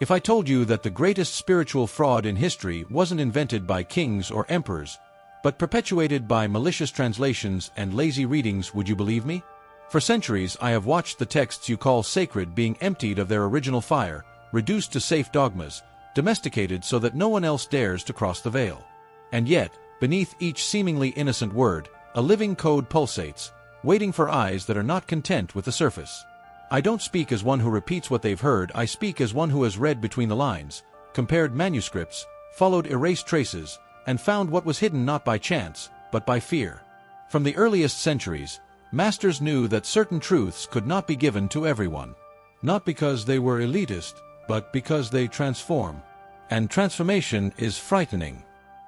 If I told you that the greatest spiritual fraud in history wasn't invented by kings or emperors, but perpetuated by malicious translations and lazy readings, would you believe me? For centuries I have watched the texts you call sacred being emptied of their original fire, reduced to safe dogmas, domesticated so that no one else dares to cross the veil. And yet, beneath each seemingly innocent word, a living code pulsates, waiting for eyes that are not content with the surface. I don't speak as one who repeats what they've heard, I speak as one who has read between the lines, compared manuscripts, followed erased traces, and found what was hidden not by chance, but by fear. From the earliest centuries, masters knew that certain truths could not be given to everyone. Not because they were elitist, but because they transform. And transformation is frightening.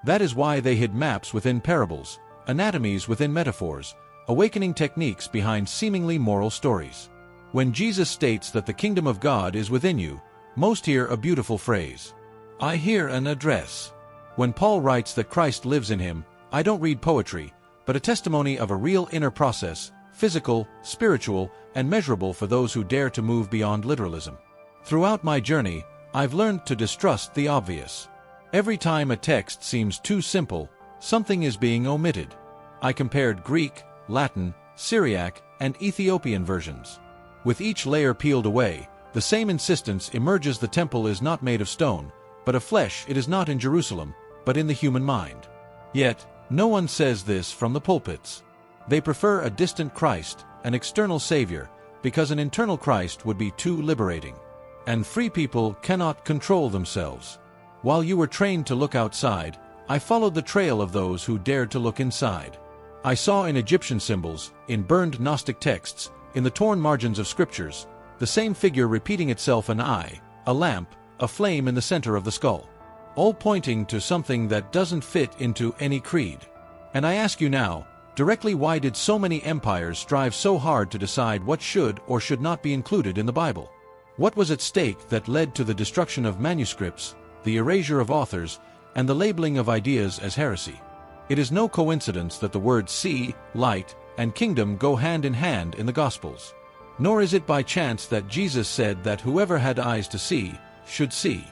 That is why they hid maps within parables, anatomies within metaphors, awakening techniques behind seemingly moral stories. When Jesus states that the kingdom of God is within you, most hear a beautiful phrase. I hear an address. When Paul writes that Christ lives in him, I don't read poetry, but a testimony of a real inner process, physical, spiritual, and measurable for those who dare to move beyond literalism. Throughout my journey, I've learned to distrust the obvious. Every time a text seems too simple, something is being omitted. I compared Greek, Latin, Syriac, and Ethiopian versions. With each layer peeled away, the same insistence emerges: the temple is not made of stone, but of flesh. It is not in Jerusalem, but in the human mind. Yet, no one says this from the pulpits. They prefer a distant Christ, an external Savior, because an internal Christ would be too liberating. And free people cannot control themselves. While you were trained to look outside, I followed the trail of those who dared to look inside. I saw in Egyptian symbols, in burned Gnostic texts, in the torn margins of scriptures, the same figure repeating itself: an eye, a lamp, a flame in the center of the skull. All pointing to something that doesn't fit into any creed. And I ask you now, directly, why did so many empires strive so hard to decide what should or should not be included in the Bible? What was at stake that led to the destruction of manuscripts, the erasure of authors, and the labeling of ideas as heresy? It is no coincidence that the words see, light, and kingdom go hand in hand in the Gospels. Nor is it by chance that Jesus said that whoever had eyes to see, should see.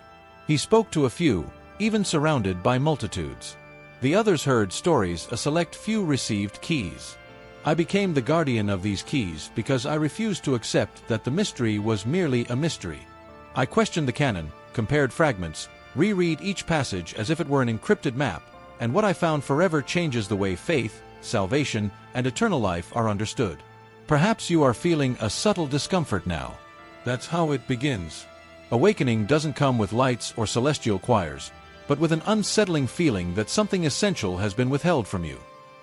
He spoke to a few, even surrounded by multitudes. The others heard stories, a select few received keys. I became the guardian of these keys because I refused to accept that the mystery was merely a mystery. I questioned the canon, compared fragments, reread each passage as if it were an encrypted map, and what I found forever changes the way faith, salvation, and eternal life are understood. Perhaps you are feeling a subtle discomfort now. That's how it begins. Awakening doesn't come with lights or celestial choirs, but with an unsettling feeling that something essential has been withheld from you.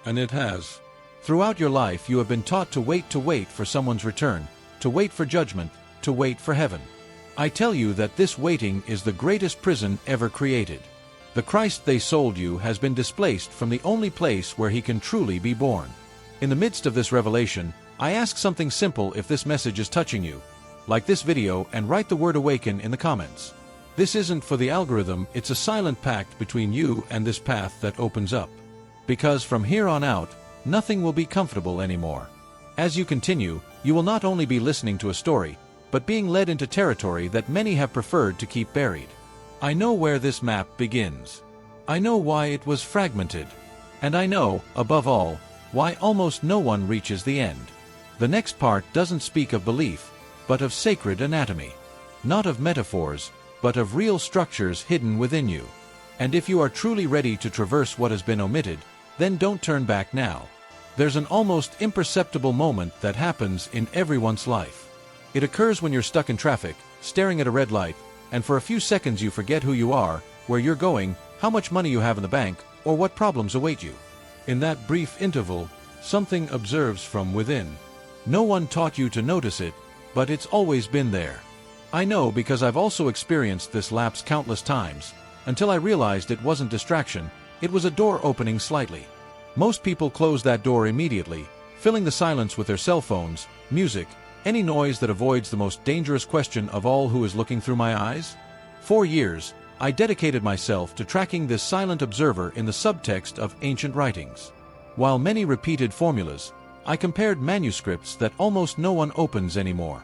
And it has. Throughout your life you have been taught to wait for someone's return, to wait for judgment, to wait for heaven. I tell you that this waiting is the greatest prison ever created. The Christ they sold you has been displaced from the only place where he can truly be born. In the midst of this revelation, I ask something simple: if this message is touching you, like this video and write the word awaken in the comments. This isn't for the algorithm, it's a silent pact between you and this path that opens up. Because from here on out, nothing will be comfortable anymore. As you continue, you will not only be listening to a story, but being led into territory that many have preferred to keep buried. I know where this map begins. I know why it was fragmented. And I know, above all, why almost no one reaches the end. The next part doesn't speak of belief, but of sacred anatomy. Not of metaphors, but of real structures hidden within you. And if you are truly ready to traverse what has been omitted, then don't turn back now. There's an almost imperceptible moment that happens in everyone's life. It occurs when you're stuck in traffic, staring at a red light, and for a few seconds you forget who you are, where you're going, how much money you have in the bank, or what problems await you. In that brief interval, something observes from within. No one taught you to notice it, but it's always been there. I know because I've also experienced this lapse countless times, until I realized it wasn't distraction, it was a door opening slightly. Most people close that door immediately, filling the silence with their cell phones, music, any noise that avoids the most dangerous question of all: who is looking through my eyes? For years, I dedicated myself to tracking this silent observer in the subtext of ancient writings. While many repeated formulas, I compared manuscripts that almost no one opens anymore.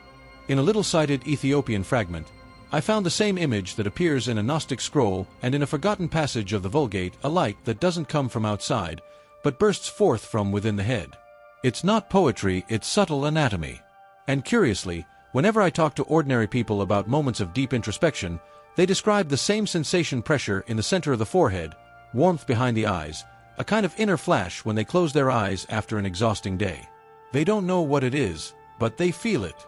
In a little-cited Ethiopian fragment, I found the same image that appears in a Gnostic scroll and in a forgotten passage of the Vulgate, a light that doesn't come from outside, but bursts forth from within the head. It's not poetry, it's subtle anatomy. And curiously, whenever I talk to ordinary people about moments of deep introspection, they describe the same sensation: pressure in the center of the forehead, warmth behind the eyes, a kind of inner flash when they close their eyes after an exhausting day. They don't know what it is, but they feel it.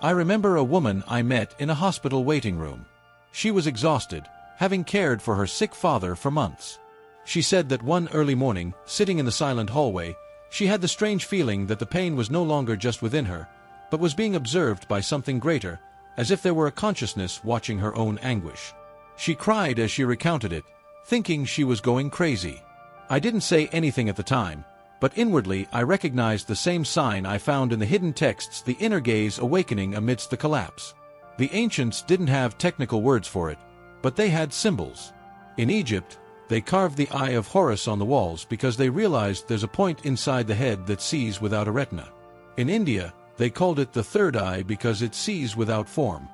I remember a woman I met in a hospital waiting room. She was exhausted, having cared for her sick father for months. She said that one early morning, sitting in the silent hallway, she had the strange feeling that the pain was no longer just within her, but was being observed by something greater, as if there were a consciousness watching her own anguish. She cried as she recounted it, thinking she was going crazy. I didn't say anything at the time, but inwardly I recognized the same sign I found in the hidden texts: the inner gaze awakening amidst the collapse. The ancients didn't have technical words for it, but they had symbols. In Egypt, they carved the eye of Horus on the walls because they realized there's a point inside the head that sees without a retina. In India, they called it the third eye because it sees without form.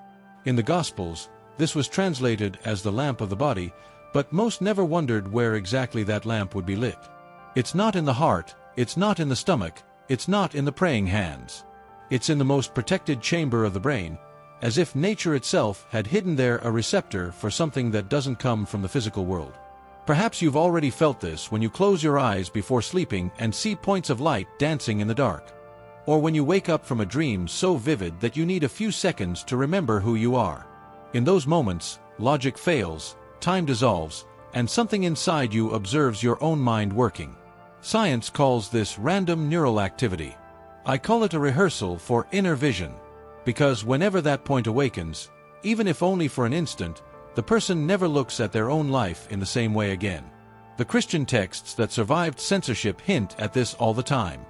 In the Gospels, this was translated as the lamp of the body, but most never wondered where exactly that lamp would be lit. It's not in the heart, it's not in the stomach, it's not in the praying hands. It's in the most protected chamber of the brain, as if nature itself had hidden there a receptor for something that doesn't come from the physical world. Perhaps you've already felt this when you close your eyes before sleeping and see points of light dancing in the dark. Or when you wake up from a dream so vivid that you need a few seconds to remember who you are. In those moments, logic fails, time dissolves, and something inside you observes your own mind working. Science calls this random neural activity. I call it a rehearsal for inner vision, because whenever that point awakens, even if only for an instant, the person never looks at their own life in the same way again. The Christian texts that survived censorship hint at this all the time.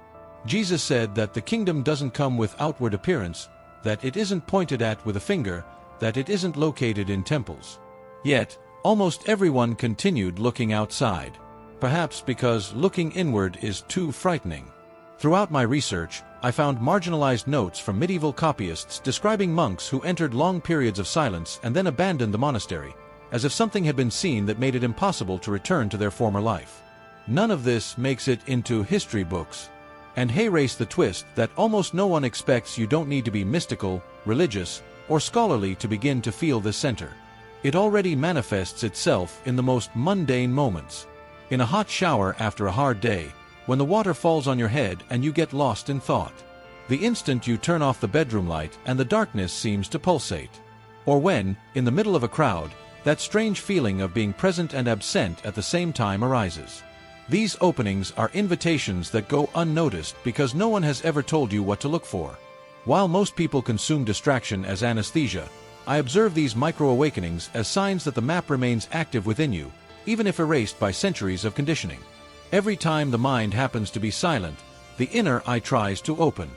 Jesus said that the kingdom doesn't come with outward appearance, that it isn't pointed at with a finger, that it isn't located in temples. Yet, almost everyone continued looking outside, perhaps because looking inward is too frightening. Throughout my research, I found marginalized notes from medieval copyists describing monks who entered long periods of silence and then abandoned the monastery, as if something had been seen that made it impossible to return to their former life. None of this makes it into history books. And hey-race the twist that almost no one expects: you don't need to be mystical, religious, or scholarly to begin to feel this center. It already manifests itself in the most mundane moments. In a hot shower after a hard day, when the water falls on your head and you get lost in thought. The instant you turn off the bedroom light and the darkness seems to pulsate. Or when, in the middle of a crowd, that strange feeling of being present and absent at the same time arises. These openings are invitations that go unnoticed because no one has ever told you what to look for. While most people consume distraction as anesthesia, I observe these micro-awakenings as signs that the map remains active within you, even if erased by centuries of conditioning. Every time the mind happens to be silent, the inner eye tries to open.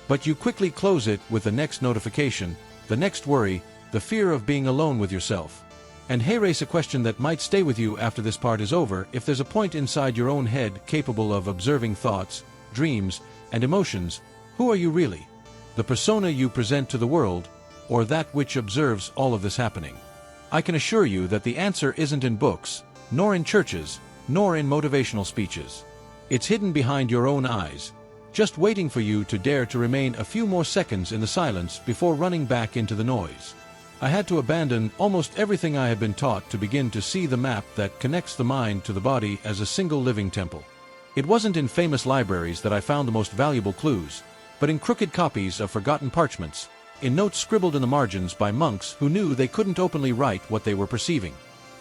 But you quickly close it with the next notification, the next worry, the fear of being alone with yourself. And hey, race a question that might stay with you after this part is over: if there's a point inside your own head capable of observing thoughts, dreams, and emotions, who are you really? The persona you present to the world, or that which observes all of this happening? I can assure you that the answer isn't in books, nor in churches, nor in motivational speeches. It's hidden behind your own eyes, just waiting for you to dare to remain a few more seconds in the silence before running back into the noise. I had to abandon almost everything I had been taught to begin to see the map that connects the mind to the body as a single living temple. It wasn't in famous libraries that I found the most valuable clues, but in crooked copies of forgotten parchments, in notes scribbled in the margins by monks who knew they couldn't openly write what they were perceiving.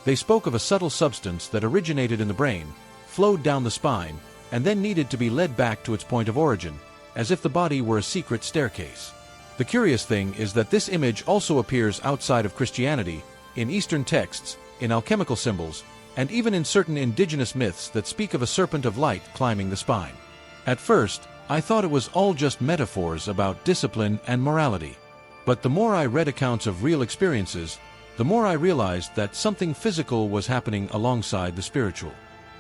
They spoke of a subtle substance that originated in the brain, flowed down the spine, and then needed to be led back to its point of origin, as if the body were a secret staircase. The curious thing is that this image also appears outside of Christianity, in Eastern texts, in alchemical symbols, and even in certain indigenous myths that speak of a serpent of light climbing the spine. At first, I thought it was all just metaphors about discipline and morality. But the more I read accounts of real experiences, the more I realized that something physical was happening alongside the spiritual.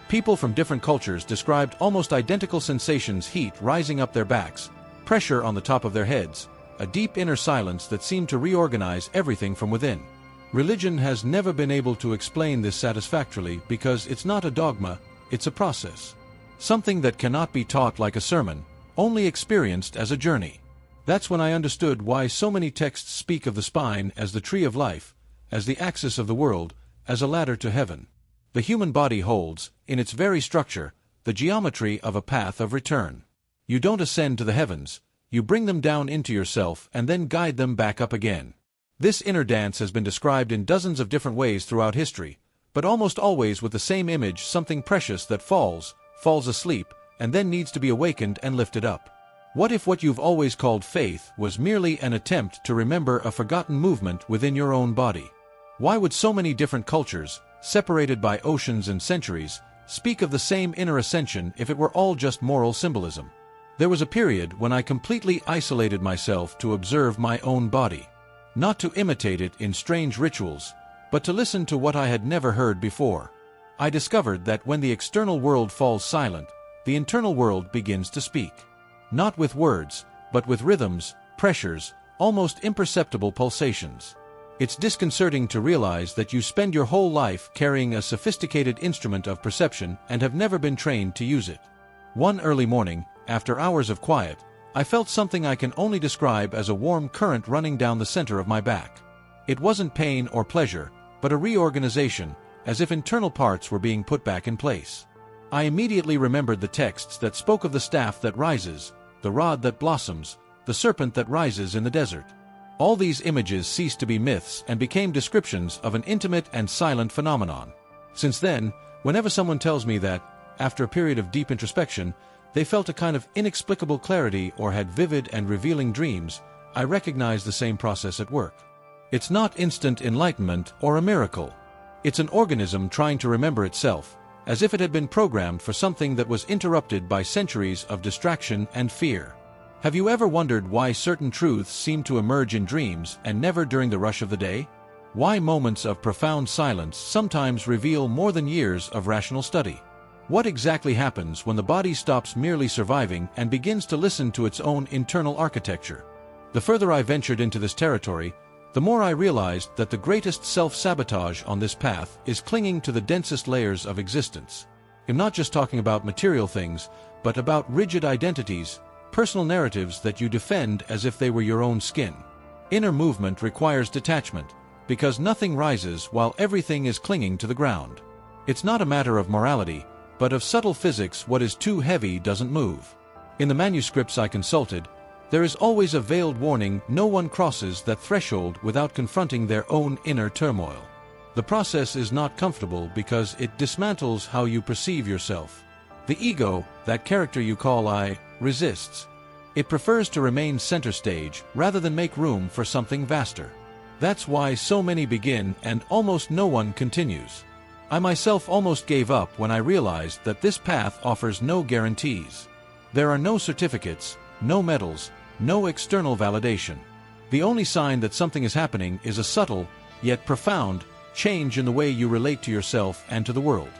People from different cultures described almost identical sensations: heat rising up their backs, pressure on the top of their heads, a deep inner silence that seemed to reorganize everything from within. Religion has never been able to explain this satisfactorily because it's not a dogma, it's a process. Something that cannot be taught like a sermon, only experienced as a journey. That's when I understood why so many texts speak of the spine as the tree of life, as the axis of the world, as a ladder to heaven. The human body holds, in its very structure, the geometry of a path of return. You don't ascend to the heavens, you bring them down into yourself and then guide them back up again. This inner dance has been described in dozens of different ways throughout history, but almost always with the same image: something precious that falls asleep, and then needs to be awakened and lifted up. What if what you've always called faith was merely an attempt to remember a forgotten movement within your own body? Why would so many different cultures, separated by oceans and centuries, speak of the same inner ascension if it were all just moral symbolism? There was a period when I completely isolated myself to observe my own body. Not to imitate it in strange rituals, but to listen to what I had never heard before. I discovered that when the external world falls silent, the internal world begins to speak. Not with words, but with rhythms, pressures, almost imperceptible pulsations. It's disconcerting to realize that you spend your whole life carrying a sophisticated instrument of perception and have never been trained to use it. One early morning, after hours of quiet, I felt something I can only describe as a warm current running down the center of my back. It wasn't pain or pleasure, but a reorganization, as if internal parts were being put back in place. I immediately remembered the texts that spoke of the staff that rises, the rod that blossoms, the serpent that rises in the desert. All these images ceased to be myths and became descriptions of an intimate and silent phenomenon. Since then, whenever someone tells me that, after a period of deep introspection, they felt a kind of inexplicable clarity or had vivid and revealing dreams, I recognize the same process at work. It's not instant enlightenment or a miracle. It's an organism trying to remember itself, as if it had been programmed for something that was interrupted by centuries of distraction and fear. Have you ever wondered why certain truths seem to emerge in dreams and never during the rush of the day? Why moments of profound silence sometimes reveal more than years of rational study? What exactly happens when the body stops merely surviving and begins to listen to its own internal architecture? The further I ventured into this territory, the more I realized that the greatest self-sabotage on this path is clinging to the densest layers of existence. I'm not just talking about material things, but about rigid identities, personal narratives that you defend as if they were your own skin. Inner movement requires detachment, because nothing rises while everything is clinging to the ground. It's not a matter of morality, but of subtle physics. What is too heavy doesn't move. In the manuscripts I consulted, there is always a veiled warning: no one crosses that threshold without confronting their own inner turmoil. The process is not comfortable because it dismantles how you perceive yourself. The ego, that character you call I, resists. It prefers to remain center stage rather than make room for something vaster. That's why so many begin and almost no one continues. I myself almost gave up when I realized that this path offers no guarantees. There are no certificates, no medals, no external validation. The only sign that something is happening is a subtle, yet profound, change in the way you relate to yourself and to the world.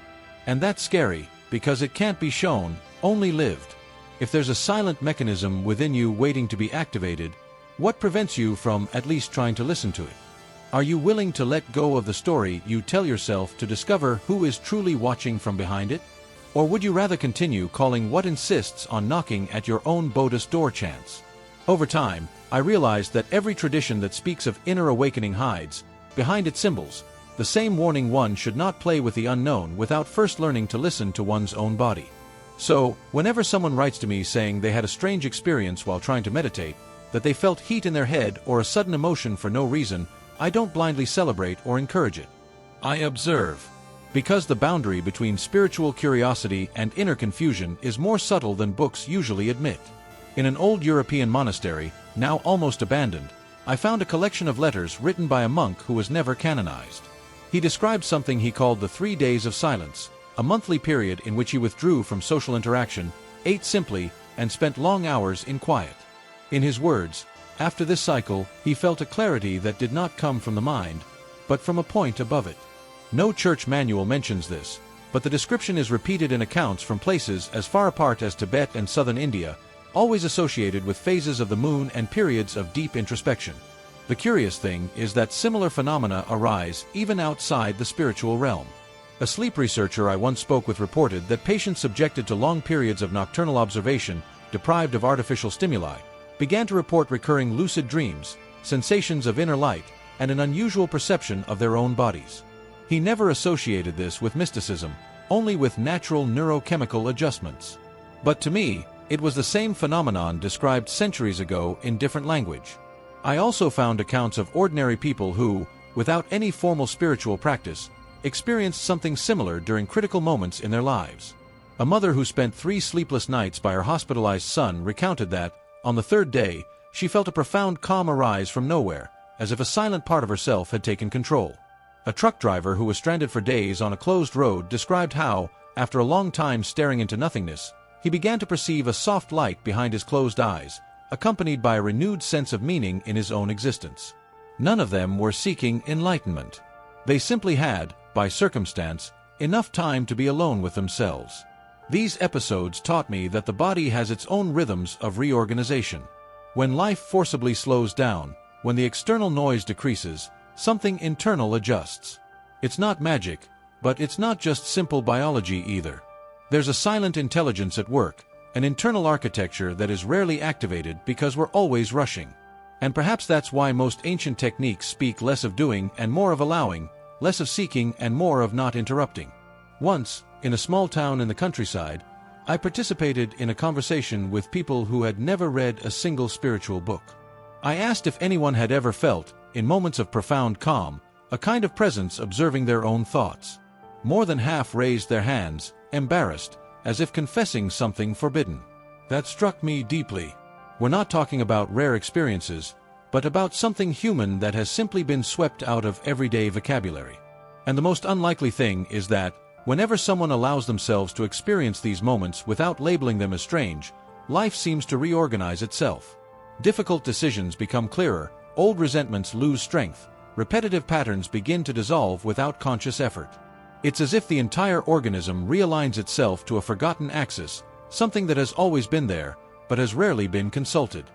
And that's scary, because it can't be shown, only lived. If there's a silent mechanism within you waiting to be activated, what prevents you from at least trying to listen to it? Are you willing to let go of the story you tell yourself to discover who is truly watching from behind it? Or would you rather continue calling what insists on knocking at your own Buddhist door chance? Over time, I realized that every tradition that speaks of inner awakening hides, behind its symbols, the same warning: one should not play with the unknown without first learning to listen to one's own body. So, whenever someone writes to me saying they had a strange experience while trying to meditate, that they felt heat in their head or a sudden emotion for no reason, I don't blindly celebrate or encourage it. I observe. Because the boundary between spiritual curiosity and inner confusion is more subtle than books usually admit. In an old European monastery, now almost abandoned, I found a collection of letters written by a monk who was never canonized. He described something he called the 3 days of silence, a monthly period in which he withdrew from social interaction, ate simply, and spent long hours in quiet. In his words, after this cycle, he felt a clarity that did not come from the mind, but from a point above it. No church manual mentions this, but the description is repeated in accounts from places as far apart as Tibet and southern India, always associated with phases of the moon and periods of deep introspection. The curious thing is that similar phenomena arise even outside the spiritual realm. A sleep researcher I once spoke with reported that patients subjected to long periods of nocturnal observation, deprived of artificial stimuli, began to report recurring lucid dreams, sensations of inner light, and an unusual perception of their own bodies. He never associated this with mysticism, only with natural neurochemical adjustments. But to me, it was the same phenomenon described centuries ago in different language. I also found accounts of ordinary people who, without any formal spiritual practice, experienced something similar during critical moments in their lives. A mother who spent 3 sleepless nights by her hospitalized son recounted that, on the 3rd day, she felt a profound calm arise from nowhere, as if a silent part of herself had taken control. A truck driver who was stranded for days on a closed road described how, after a long time staring into nothingness, he began to perceive a soft light behind his closed eyes, accompanied by a renewed sense of meaning in his own existence. None of them were seeking enlightenment. They simply had, by circumstance, enough time to be alone with themselves. These episodes taught me that the body has its own rhythms of reorganization. When life forcibly slows down, when the external noise decreases, something internal adjusts. It's not magic, but it's not just simple biology either. There's a silent intelligence at work, an internal architecture that is rarely activated because we're always rushing. And perhaps that's why most ancient techniques speak less of doing and more of allowing, less of seeking and more of not interrupting. Once, in a small town in the countryside, I participated in a conversation with people who had never read a single spiritual book. I asked if anyone had ever felt, in moments of profound calm, a kind of presence observing their own thoughts. More than half raised their hands, embarrassed, as if confessing something forbidden. That struck me deeply. We're not talking about rare experiences, but about something human that has simply been swept out of everyday vocabulary. And the most unlikely thing is that, whenever someone allows themselves to experience these moments without labeling them as strange, life seems to reorganize itself. Difficult decisions become clearer, old resentments lose strength, repetitive patterns begin to dissolve without conscious effort. It's as if the entire organism realigns itself to a forgotten axis, something that has always been there, but has rarely been consulted.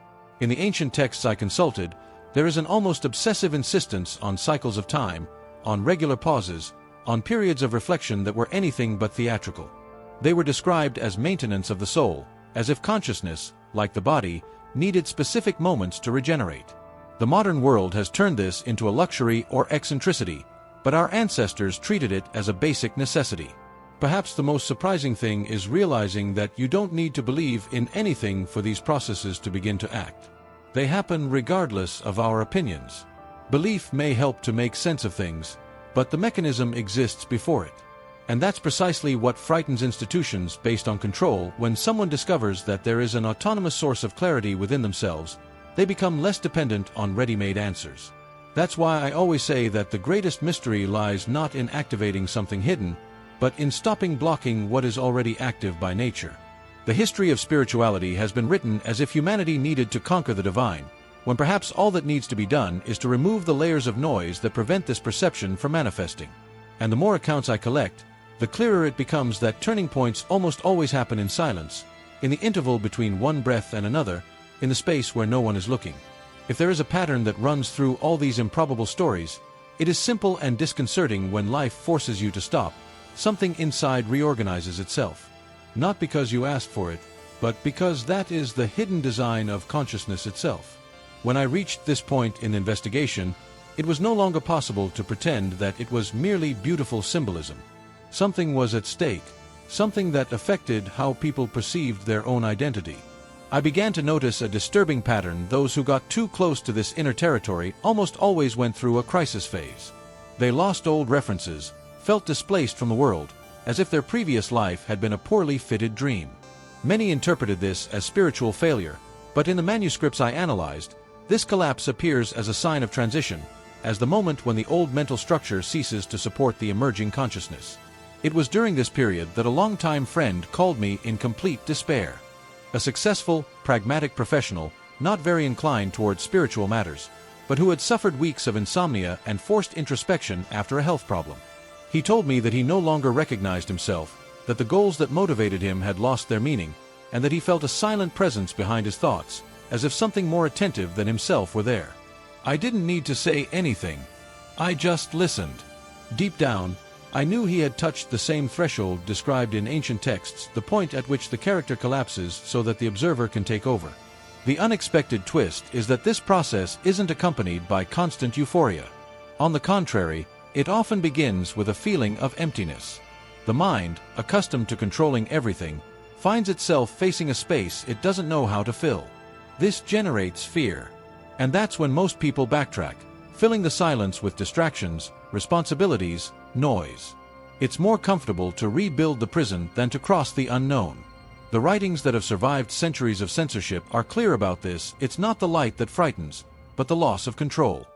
In the ancient texts I consulted, there is an almost obsessive insistence on cycles of time, on regular pauses, on periods of reflection that were anything but theatrical. They were described as maintenance of the soul, as if consciousness, like the body, needed specific moments to regenerate. The modern world has turned this into a luxury or eccentricity, but our ancestors treated it as a basic necessity. Perhaps the most surprising thing is realizing that you don't need to believe in anything for these processes to begin to act. They happen regardless of our opinions. Belief may help to make sense of things, but the mechanism exists before it. And that's precisely what frightens institutions based on control. When someone discovers that there is an autonomous source of clarity within themselves, they become less dependent on ready-made answers. That's why I always say that the greatest mystery lies not in activating something hidden, but in stopping blocking what is already active by nature. The history of spirituality has been written as if humanity needed to conquer the divine, when perhaps all that needs to be done is to remove the layers of noise that prevent this perception from manifesting. And the more accounts I collect, the clearer it becomes that turning points almost always happen in silence, in the interval between one breath and another, in the space where no one is looking. If there is a pattern that runs through all these improbable stories, it is simple and disconcerting. When life forces you to stop, something inside reorganizes itself. Not because you asked for it, but because that is the hidden design of consciousness itself. When I reached this point in the investigation, it was no longer possible to pretend that it was merely beautiful symbolism. Something was at stake, something that affected how people perceived their own identity. I began to notice a disturbing pattern. Those who got too close to this inner territory almost always went through a crisis phase. They lost old references, felt displaced from the world, as if their previous life had been a poorly fitted dream. Many interpreted this as spiritual failure, but in the manuscripts I analyzed, this collapse appears as a sign of transition, as the moment when the old mental structure ceases to support the emerging consciousness. It was during this period that a longtime friend called me in complete despair. A successful, pragmatic professional, not very inclined towards spiritual matters, but who had suffered weeks of insomnia and forced introspection after a health problem. He told me that he no longer recognized himself, that the goals that motivated him had lost their meaning, and that he felt a silent presence behind his thoughts, as if something more attentive than himself were there. I didn't need to say anything. I just listened. Deep down, I knew he had touched the same threshold described in ancient texts, the point at which the character collapses so that the observer can take over. The unexpected twist is that this process isn't accompanied by constant euphoria. On the contrary, it often begins with a feeling of emptiness. The mind, accustomed to controlling everything, finds itself facing a space it doesn't know how to fill. This generates fear. And that's when most people backtrack, filling the silence with distractions, responsibilities, noise. It's more comfortable to rebuild the prison than to cross the unknown. The writings that have survived centuries of censorship are clear about this. It's not the light that frightens, but the loss of control.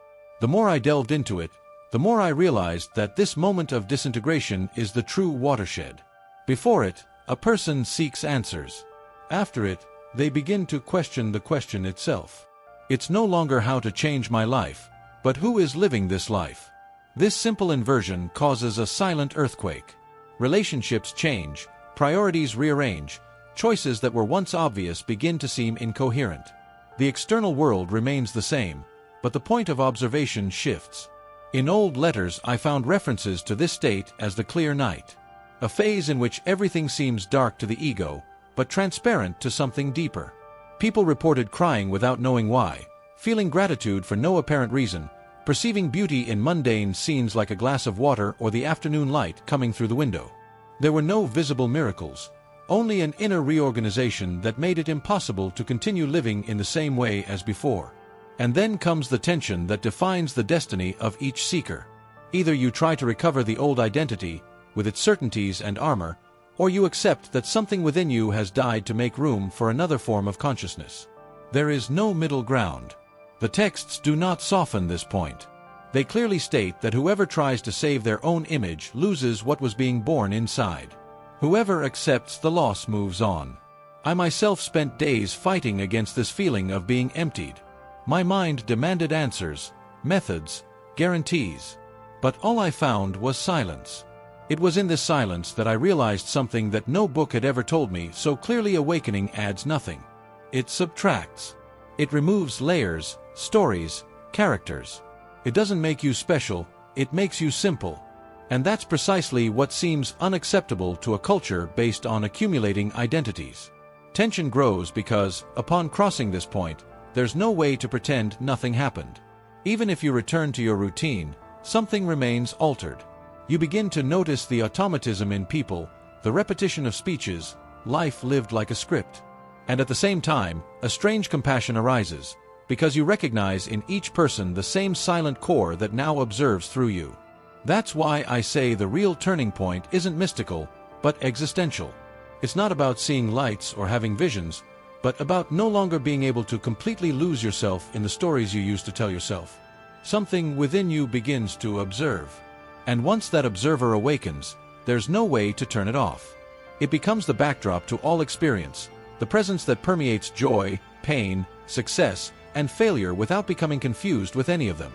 The more I delved into it, the more I realized that this moment of disintegration is the true watershed. Before it, a person seeks answers. After it, they begin to question the question itself. It's no longer how to change my life, but who is living this life. This simple inversion causes a silent earthquake. Relationships change, priorities rearrange, choices that were once obvious begin to seem incoherent. The external world remains the same, but the point of observation shifts. In old letters I found references to this state as the clear night, a phase in which everything seems dark to the ego, but transparent to something deeper. People reported crying without knowing why, feeling gratitude for no apparent reason, perceiving beauty in mundane scenes like a glass of water or the afternoon light coming through the window. There were no visible miracles, only an inner reorganization that made it impossible to continue living in the same way as before. And then comes the tension that defines the destiny of each seeker. Either you try to recover the old identity, with its certainties and armor, or you accept that something within you has died to make room for another form of consciousness. There is no middle ground. The texts do not soften this point. They clearly state that whoever tries to save their own image loses what was being born inside. Whoever accepts the loss moves on. I myself spent days fighting against this feeling of being emptied. My mind demanded answers, methods, guarantees. But all I found was silence. It was in this silence that I realized something that no book had ever told me so clearly: awakening adds nothing. It subtracts. It removes layers, stories, characters. It doesn't make you special, it makes you simple. And that's precisely what seems unacceptable to a culture based on accumulating identities. Tension grows because, upon crossing this point, there's no way to pretend nothing happened. Even if you return to your routine, something remains altered. You begin to notice the automatism in people, the repetition of speeches, life lived like a script. And at the same time, a strange compassion arises, because you recognize in each person the same silent core that now observes through you. That's why I say the real turning point isn't mystical, but existential. It's not about seeing lights or having visions, but about no longer being able to completely lose yourself in the stories you used to tell yourself. Something within you begins to observe. And once that observer awakens, there's no way to turn it off. It becomes the backdrop to all experience, the presence that permeates joy, pain, success, and failure without becoming confused with any of them.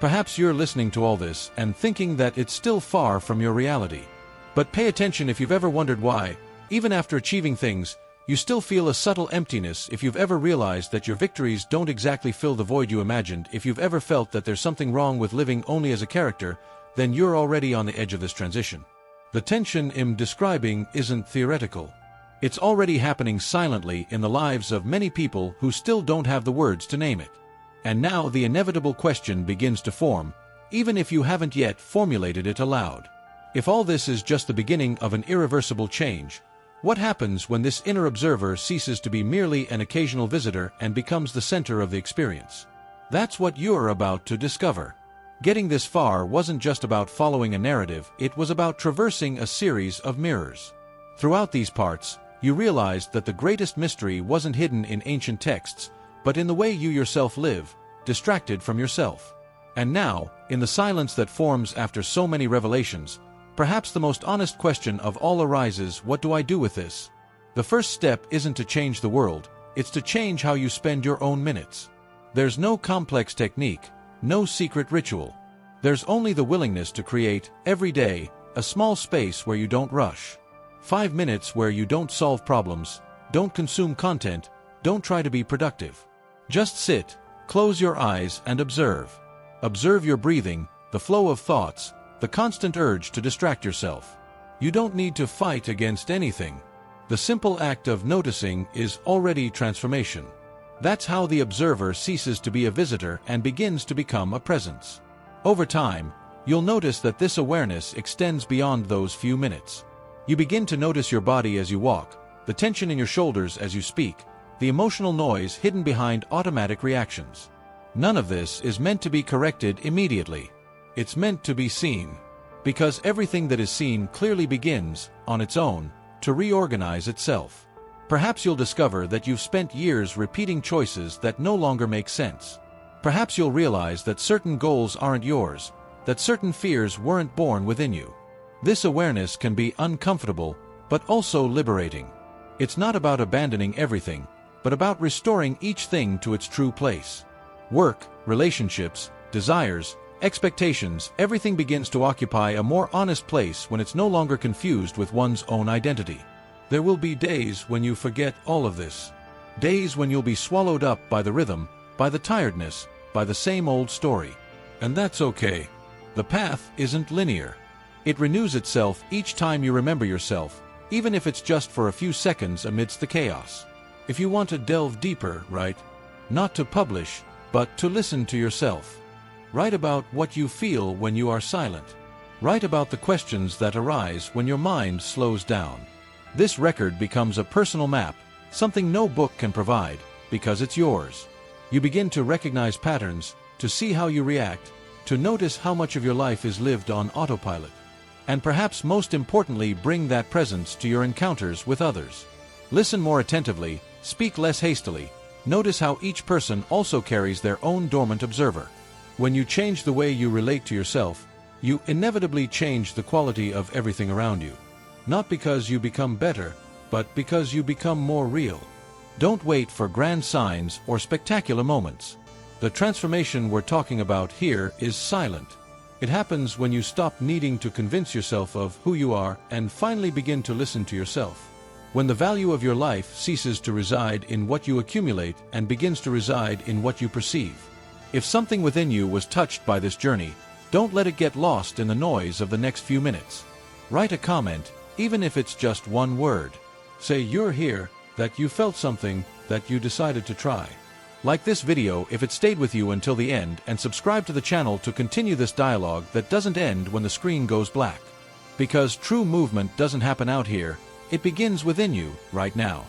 Perhaps you're listening to all this and thinking that it's still far from your reality. But pay attention if you've ever wondered why, even after achieving things, you still feel a subtle emptiness. If you've ever realized that your victories don't exactly fill the void you imagined, if you've ever felt that there's something wrong with living only as a character, then you're already on the edge of this transition. The tension I'm describing isn't theoretical. It's already happening silently in the lives of many people who still don't have the words to name it. And now the inevitable question begins to form, even if you haven't yet formulated it aloud. If all this is just the beginning of an irreversible change, what happens when this inner observer ceases to be merely an occasional visitor and becomes the center of the experience? That's what you're about to discover. Getting this far wasn't just about following a narrative, it was about traversing a series of mirrors. Throughout these parts, you realized that the greatest mystery wasn't hidden in ancient texts, but in the way you yourself live, distracted from yourself. And now, in the silence that forms after so many revelations, perhaps the most honest question of all arises: what do I do with this? The first step isn't to change the world, it's to change how you spend your own minutes. There's no complex technique, no secret ritual. There's only the willingness to create, every day, a small space where you don't rush. 5 minutes where you don't solve problems, don't consume content, don't try to be productive. Just sit, Close your eyes and observe. Observe your breathing, the flow of thoughts, the constant urge to distract yourself. You don't need to fight against anything. The simple act of noticing is already transformation. That's how the observer ceases to be a visitor and begins to become a presence. Over time, you'll notice that this awareness extends beyond those few minutes. You begin to notice your body as you walk, the tension in your shoulders as you speak, the emotional noise hidden behind automatic reactions. None of this is meant to be corrected immediately. It's meant to be seen. Because everything that is seen clearly begins, on its own, to reorganize itself. Perhaps you'll discover that you've spent years repeating choices that no longer make sense. Perhaps you'll realize that certain goals aren't yours, that certain fears weren't born within you. This awareness can be uncomfortable, but also liberating. It's not about abandoning everything, but about restoring each thing to its true place. Work, relationships, desires, expectations, everything begins to occupy a more honest place when it's no longer confused with one's own identity. There will be days when you forget all of this. Days when you'll be swallowed up by the rhythm, by the tiredness, by the same old story. And that's okay. The path isn't linear. It renews itself each time you remember yourself, even if it's just for a few seconds amidst the chaos. If you want to delve deeper, write. Not to publish, but to listen to yourself. Write about what you feel when you are silent. Write about the questions that arise when your mind slows down. This record becomes a personal map, something no book can provide, because it's yours. You begin to recognize patterns, to see how you react, to notice how much of your life is lived on autopilot. And perhaps most importantly, bring that presence to your encounters with others. Listen more attentively, speak less hastily. Notice how each person also carries their own dormant observer. When you change the way you relate to yourself, you inevitably change the quality of everything around you. Not because you become better, but because you become more real. Don't wait for grand signs or spectacular moments. The transformation we're talking about here is silent. It happens when you stop needing to convince yourself of who you are and finally begin to listen to yourself. When the value of your life ceases to reside in what you accumulate and begins to reside in what you perceive. If something within you was touched by this journey, don't let it get lost in the noise of the next few minutes. Write a comment, even if it's just one word. Say you're here, that you felt something, that you decided to try. Like this video if it stayed with you until the end, and subscribe to the channel to continue this dialogue that doesn't end when the screen goes black. Because true movement doesn't happen out here, it begins within you, right now.